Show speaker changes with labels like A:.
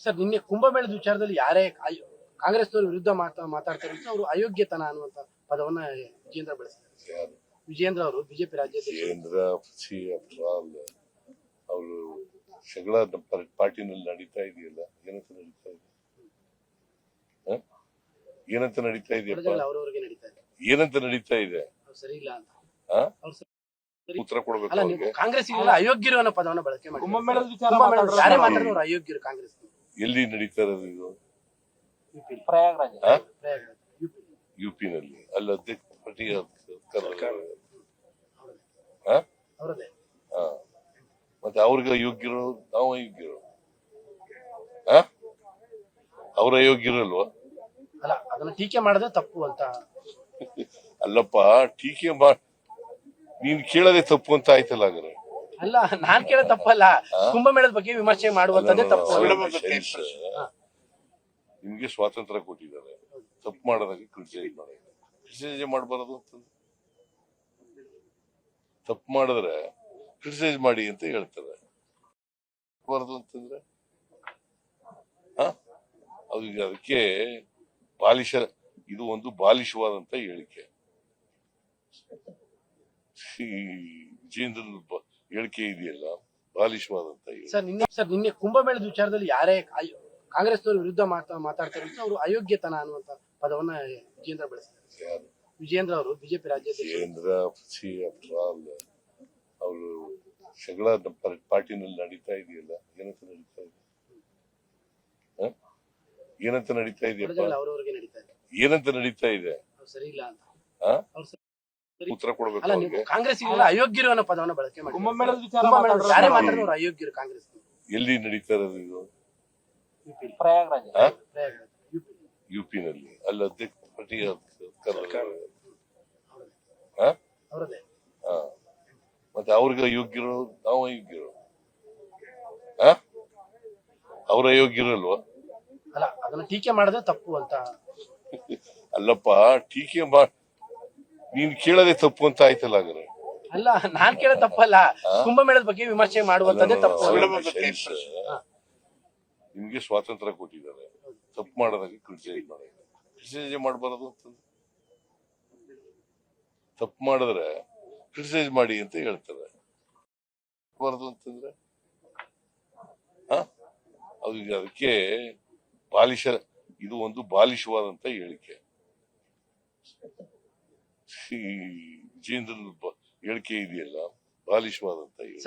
A: Sir ನಿನ್ನೆ ಕುಂಭಮೇಳದ ವಿಚಾರದಲ್ಲಿ ಯಾರೇ ಕಾಂಗ್ರೆಸ್ನವರು ವಿರುದ್ಧ ಮಾತಾಡ್ತಾರೆ ಅವರು ಅಯೋಗ್ಯತನ ಅನ್ನುವಂತ ಪದವನ್ನ ವಿಜೇಂದ್ರ ಬಳಸಿದ್ದಾರೆ.
B: ಯಾರು?
A: ವಿಜೇಂದ್ರ ಅವರು ಬಿಜೆಪಿ ರಾಜ್ಯಾಧ್ಯಕ್ಷ.
B: ವಿಜೇಂದ್ರ ಅವರು ಜಗಳ ನಮ್ಮ ಪಾರ್ಟಿನಲ್ಲಿ ನಡೀತಾ ಇದೆಯಲ್ಲ, ಏನಂತ ನಡೀತಾ ಇದೆ? ಏನಂತ ನಡೀತಾ ಇದೆಯಪ್ಪ?
A: ಅವ್ರವ್ರಿಗೆ ನಡೀತಾ ಇದೆ.
B: ಏನಂತ ನಡೀತಾ ಇದೆ?
A: ಸರಿ ಇಲ್ಲ ಅಂತ
B: ಉತ್ತರ ಕೊಡ್ಬೇಕು.
A: ಅಲ್ಲ, ನೀವು ಕಾಂಗ್ರೆಸ್ ಅಯೋಗ್ಯರು ಅನ್ನೋ ಪದವನ್ನ ಬಳಕೆ ಮಾಡಿ
C: ಕುಂಭಮೇಳದ ವಿಚಾರ
A: ಯಾರೇ ಮಾತಾಡಿದ್ರು ಅವ್ರು ಅಯೋಗ್ಯರು ಕಾಂಗ್ರೆಸ್.
B: ಎಲ್ಲಿ ನಡೀತಾ ಇರೋದು ಇದು?
C: ಪ್ರಯಾಗ್ರಾಜ್
B: ಯುಪಿನಲ್ಲಿ. ಅಲ್ಲಿ ಅಧ್ಯಕ್ಷ ಪಾರ್ಟಿ
A: ಅವರದೇ.
B: ಮತ್ತೆ ಅವ್ರಿಗೆ ಅಯೋಗ್ಯರು, ನಾವು ಅಯೋಗ್ಯರು? ಅವ್ರ ಅಯೋಗ್ಯರಲ್ವಾ?
A: ಅಲ್ಲ, ಅದನ್ನ ಟೀಕೆ ಮಾಡಿದ್ರೆ ತಪ್ಪು ಅಂತ.
B: ಅಲ್ಲಪ್ಪ, ಟೀಕೆ ನೀನ್ ಕೇಳದೆ ತಪ್ಪು ಅಂತ ಆಯ್ತಲ್ಲ. ಹಾಗಾದ್ರೆ
A: ಅಲ್ಲ, ನಾನ್ ಕೇಳೋ ತಪ್ಪಲ್ಲ, ಕುಂಭಮೇಳದ ಬಗ್ಗೆ ವಿಮರ್ಶೆ ಮಾಡುವಂತದ್ದೇ ತಪ್ಪು.
B: ನಿಮ್ಗೆ ಸ್ವಾತಂತ್ರ್ಯ ಕೊಟ್ಟಿದ್ದಾರೆ, ತಪ್ಪು ಮಾಡೋದಾಗಿ ಕ್ರಿಟಿಸೈಸ್ ಮಾಡೋದು. ಕ್ರಿಟಿಸೈಸ್ ಮಾಡಬಾರದು ಅಂತಂದ್ರೆ, ತಪ್ಪು ಮಾಡಿದ್ರೆ ಕ್ರಿಟಿಸೈಸ್ ಮಾಡಿ ಅಂತ ಹೇಳ್ತಾರೆ. ಬಾರದು ಅಂತಂದ್ರೆ ಅದಕ್ಕೆ ಇದು ಒಂದು ಬಾಲಿಶವಾದಂತ ಹೇಳಿಕೆ. ವಿಜೇಂದ್ರನ ಹೇಳಿಕೆ ಇದೆಯಲ್ಲ, ಬಾಲಿಶವಾದಂತ ಹೇಳಿಕೆ.
A: ಸರ್ ನಿನ್ನೆ ಕುಂಭಮೇಳದ ವಿಚಾರದಲ್ಲಿ ಯಾರೇ ಕಾಂಗ್ರೆಸ್ನವರು ವಿರುದ್ಧ ಮಾತಾಡ್ತಾರೆ ಅವರು ಅಯೋಗ್ಯತನ ಅನ್ನುವಂತ ಪದವನ್ನ ವಿಜೇಂದ್ರ ಬಳಸಿದ್ದಾರೆ.
B: ಯಾರು?
A: ವಿಜೇಂದ್ರ ಅವರು ಬಿಜೆಪಿ ರಾಜ್ಯಾಧ್ಯಕ್ಷ.
B: ವಿಜೇಂದ್ರ ಅವರು ಜಗಳ ನಮ್ಮ ಪಾರ್ಟಿನಲ್ಲಿ ನಡೀತಾ ಇದೆಯಲ್ಲ, ಏನಂತ ನಡೀತಾ ಇದೆ? ಏನಂತ ನಡೀತಾ ಇದೆಯಪ್ಪ?
A: ಅವ್ರವ್ರಿಗೆ ನಡೀತಾ ಇದೆ.
B: ಏನಂತ ನಡೀತಾ ಇದೆ?
A: ಸರಿ ಇಲ್ಲ ಅಂತ
B: ಉತ್ತರ ಕೊಡ್ಬೇಕು.
A: ಅಲ್ಲ, ನೀವು ಕಾಂಗ್ರೆಸ್ ಅಯೋಗ್ಯರು ಅನ್ನೋ ಪದವನ್ನ ಬಳಕೆ ಮಾಡಿ
C: ಕುಂಭಮೇಳದ ವಿಚಾರ
A: ಯಾರೇ ಮಾತಾಡಿದ್ರು ಅವ್ರು ಅಯೋಗ್ಯರು ಕಾಂಗ್ರೆಸ್.
B: ಎಲ್ಲಿ ನಡೀತಾ ಇರೋದು ಇದು?
C: ಪ್ರಯಾಗ್ರಾಜ್
B: ಯುಪಿನಲ್ಲಿ. ಅಲ್ಲಿ ಅಧ್ಯಕ್ಷ ಪಾರ್ಟಿ
A: ಅವರದೇ.
B: ಮತ್ತೆ ಅವ್ರಿಗೆ ಅಯೋಗ್ಯರು, ನಾವು ಅಯೋಗ್ಯರು? ಅವ್ರ ಅಯೋಗ್ಯರಲ್ವಾ?
A: ಅಲ್ಲ, ಅದನ್ನ ಟೀಕೆ ಮಾಡಿದ್ರೆ ತಪ್ಪು ಅಂತ.
B: ಅಲ್ಲಪ್ಪ, ಟೀಕೆ ನೀನ್ ಕೇಳದೆ ತಪ್ಪು ಅಂತ ಆಯ್ತಲ್ಲ. ಹಾಗಾದ್ರೆ
A: ಅಲ್ಲ, ನಾನ್ ಕೇಳೋ ತಪ್ಪಲ್ಲ, ಕುಂಭಮೇಳದ ಬಗ್ಗೆ ವಿಮರ್ಶೆ ಮಾಡುವಂತದ್ದೇ ತಪ್ಪು.
B: ನಿಮ್ಗೆ ಸ್ವಾತಂತ್ರ್ಯ ಕೊಟ್ಟಿದ್ದಾರೆ, ತಪ್ಪು ಮಾಡೋದಾಗಿ ಕ್ರಿಟಿಸೈಸ್ ಮಾಡೋದು. ಕ್ರಿಟಿಸೈಸ್ ಮಾಡಬಾರದು ಅಂತಂದ್ರೆ, ತಪ್ಪು ಮಾಡಿದ್ರೆ ಕ್ರಿಟಿಸೈಸ್ ಮಾಡಿ ಅಂತ ಹೇಳ್ತಾರೆ. ಬಾರದು ಅಂತಂದ್ರೆ ಅದಕ್ಕೆ ಇದು ಒಂದು ಬಾಲಿಶವಾದಂತ ಹೇಳಿಕೆ. ವಿಜೇಂದ್ರನ ಹೇಳಿಕೆ ಇದೆಯಲ್ಲ, ಬಾಲಿಶವಾದಂತ ಹೇಳಿಕೆ.